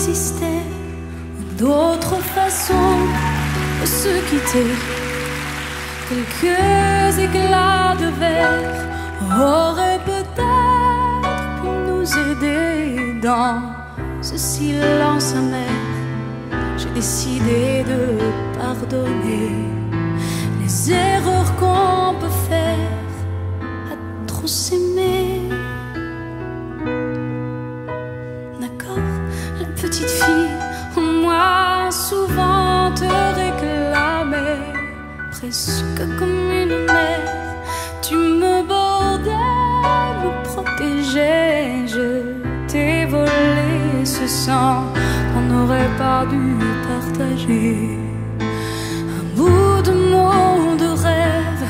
existait d'autres façons de se quitter. Quelques éclats de verre auraient peut-être pu nous aider dans ce silence amer. J'ai décidé de pardonner les erreurs qu'on peut faire à trop s'aimer. D'accord, la petite fille en moi souvent te réclamait, presque comme une mère. Tu me bordais, me protégeais, je t'ai volé ce sang qu'on n'aurait pas dû partager. Un bout de mots de rêve,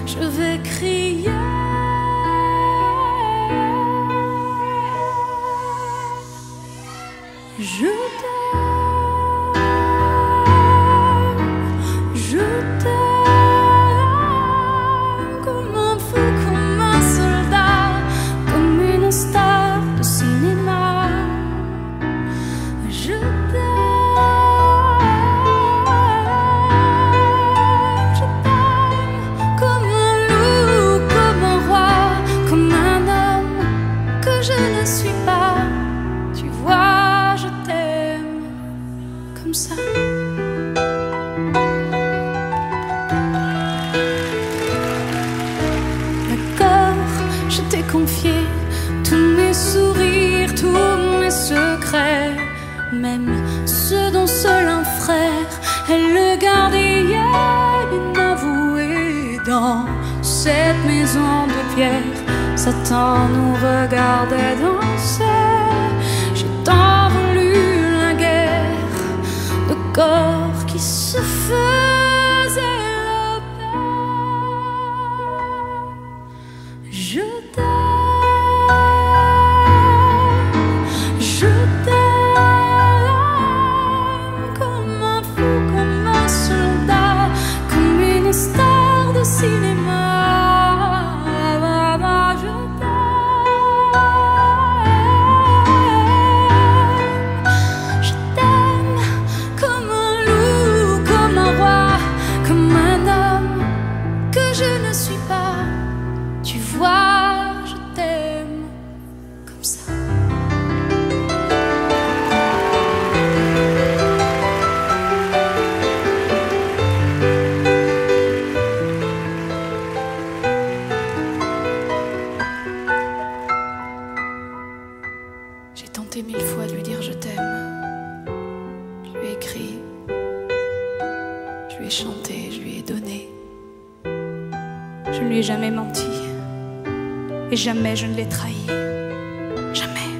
je vais crier. Je t'aime, je t'aime comme un fou, comme un soldat, comme une star de cinéma. Je t'aime comme un loup, comme un roi, comme un homme que je ne suis pas. Tu vois, je t'aime comme ça. D'accord, je t'ai confié tous mes sourires, tous mes secrets, même ceux dont seul un frère est le gardien inavoué. Dans cette maison de pierre, Satan nous regardait danser. J'ai tant voulu la guerre de corps qui se faisaient la paix. Je t'aime comme un fou, comme un soldat, comme une star de cinéma. Je t'aime comme un loup, comme un roi, comme un homme que je ne suis pas. Tu vois, je t'aime comme ça. J'ai tenté 1000 fois de lui dire je t'aime. Je lui ai écrit, je lui ai chanté, je lui ai donné. Je ne lui ai jamais menti et jamais je ne l'ai trahi. Jamais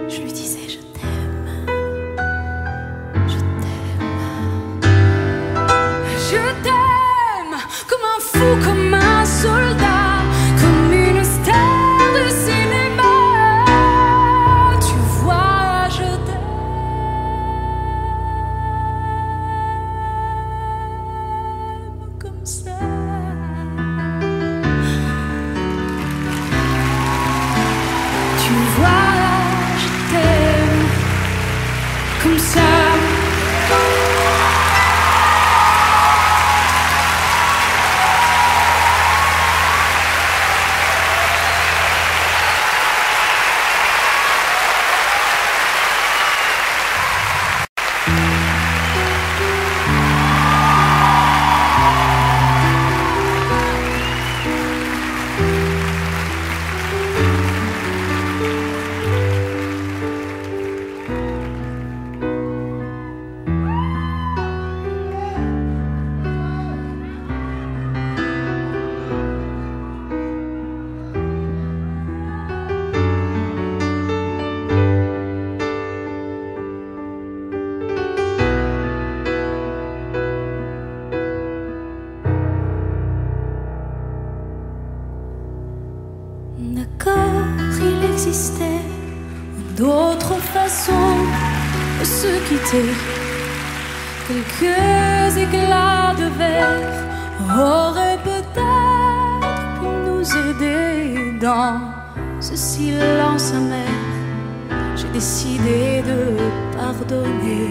je lui disais je t'aime, je t'aime. Je t'aime comme un fou, comme un soldat, comme une star de cinéma. Tu vois, je t'aime comme ça. Tu vois, je t'aime comme ça. D'accord, il existait d'autres façons de se quitter. Quelques éclats de verre auraient peut-être pu nous aider dans ce silence amer. j'ai décidé de pardonner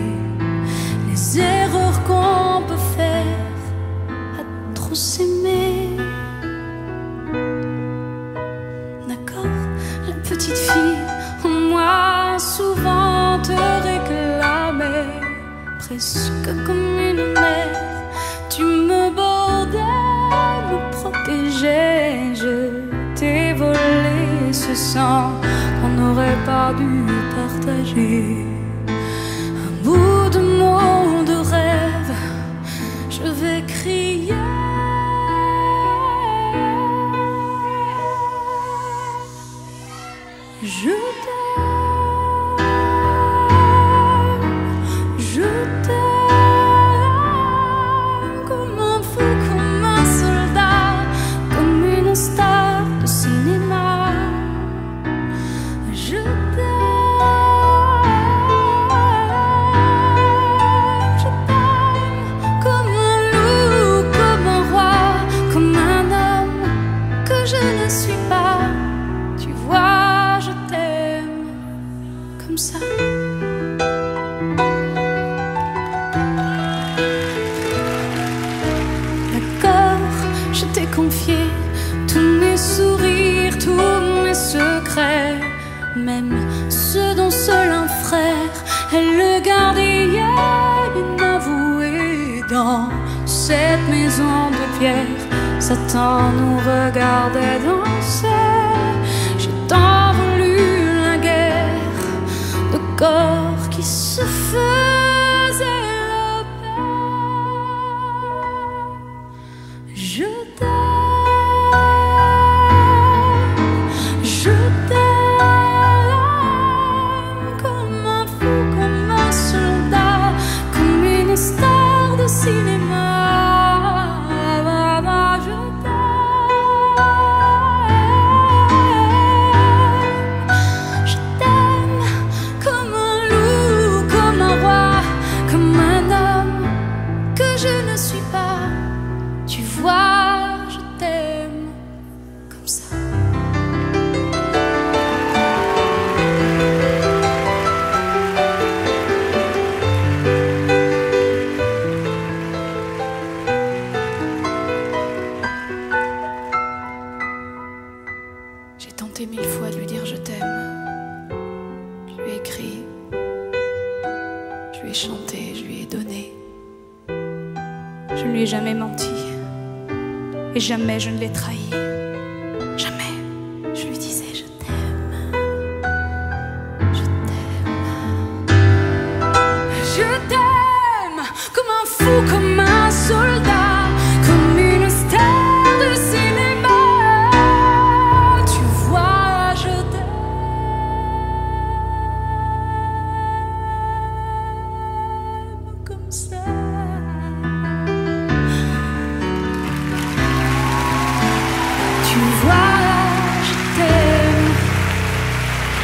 les erreurs qu'on peut faire à trop s'aimer. D'accord, la petite fille en moi souvent te réclamait, presque comme une mère. Tu me bordais, me protégeais, je t'ai volé ce sang qu'on n'aurait pas dû partager. Un bout de mots de rêve, je vais crier. Je t'aime, je t'aime comme un fou, comme un soldat, comme une star de cinéma. Je t'aime comme un loup, comme un roi, comme un homme que je ne suis pas. Tu vois, je t'aime comme ça. D'accord, je t'ai confié tous mes sourires, tous mes secrets, même ceux dont seul un frère est le gardien inavoué. Dans cette maison de pierre, Satan nous regardait danser. J'ai tant voulu la guerre de corps qui se faisaient la paix. Je t'aime comme un fou, comme un soldat, comme une star de cinéma. Je t'aime comme un loup, comme un roi, comme un homme que je ne suis pas. Tu vois, je t'aime comme ça. J'ai tenté 1000 fois de lui dire je t'aime. Je lui ai écrit, je lui ai chanté, je lui ai donné. Je ne lui ai jamais menti et jamais je ne l'ai trahi. Jamais je lui disais je t'aime, je t'aime. Je t'aime comme un fou, comme un soldat, comme une star de cinéma. Tu vois, je t'aime comme ça. Tu vois, je t'aime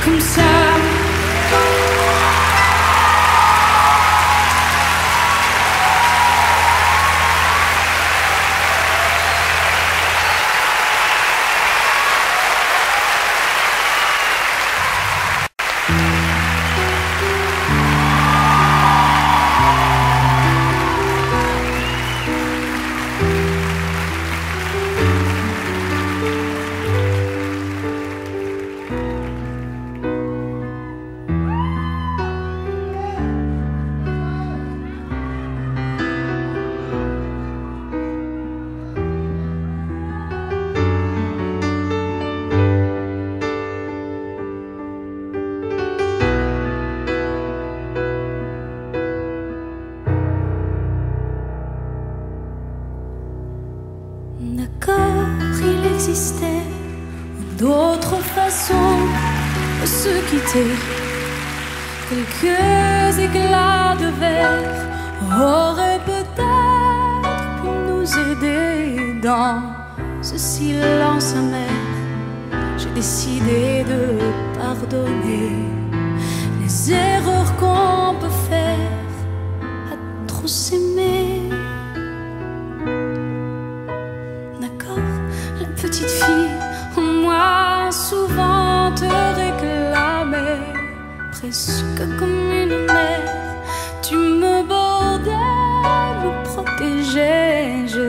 comme ça. D'accord, il existait d'autres façons de se quitter. Quelques éclats de verre auraient peut-être pu nous aider dans ce silence amer. J'ai décidé de pardonner les erreurs qu'on peut faire à trop s'aimer. D'accord, la petite fille en moi souvent te réclamait, presque comme une mère. Tu me bordais, me protégeais, je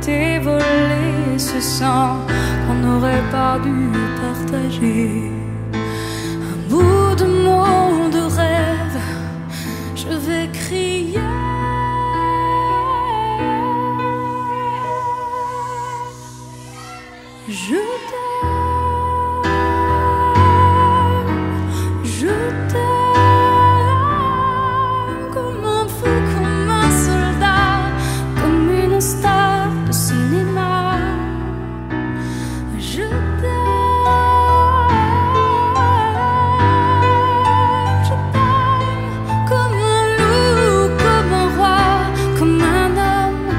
t'ai volé ce sang qu'on n'aurait pas dû partager. Un bout de mots de rêve, je vais crier. Je t'aime, je t'aime comme un fou, comme un soldat, comme une star de cinéma. Je t'aime comme un loup, comme un roi, comme un homme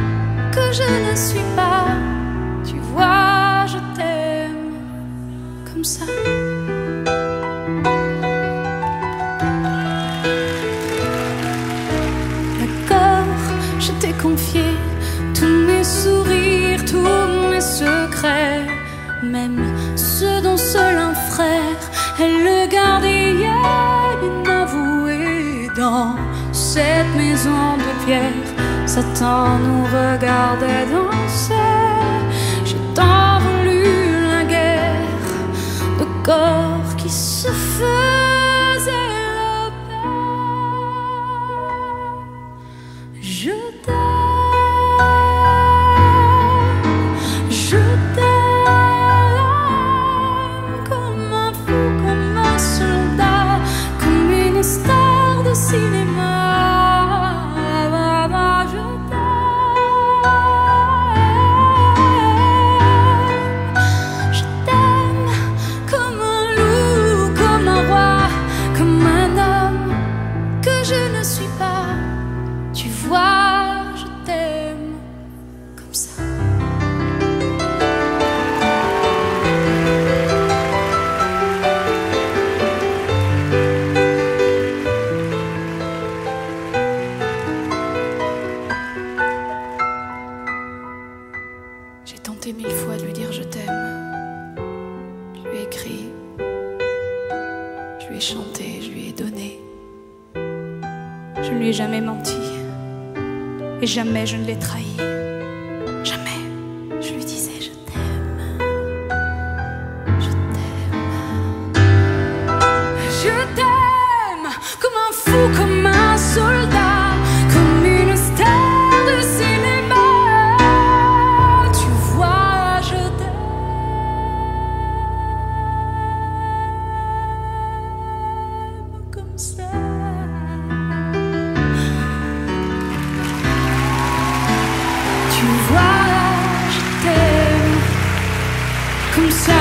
que je ne suis pas. Tu vois, je t'aime comme ça. D'accord, je t'ai confié tous mes sourires, tous mes secrets, même ceux dont seul un frère est le gardien inavoué. Dans cette maison de pierre, Satan nous regardait danser. J'ai tant voulu la guerre de corps qui se faisaient la paix. Je t'aime comme un fou, comme un soldat, comme une star de cinéma. Je t'aime comme un loup, comme un roi, comme un homme que je ne suis pas. Tu vois, je t'aime comme ça. J'ai tenté 1000 fois de lui dire je t'aime. Je lui ai écrit, je lui ai chanté, je lui ai donné. Je ne lui ai jamais menti. Et jamais je ne l'ai trahi. Jamais je lui disais je t'aime. Je t'aime. Je t'aime comme un fou, comme un soldat, comme une star de cinéma. Tu vois, je t'aime comme ça. Tu vois, je t'aime comme ça.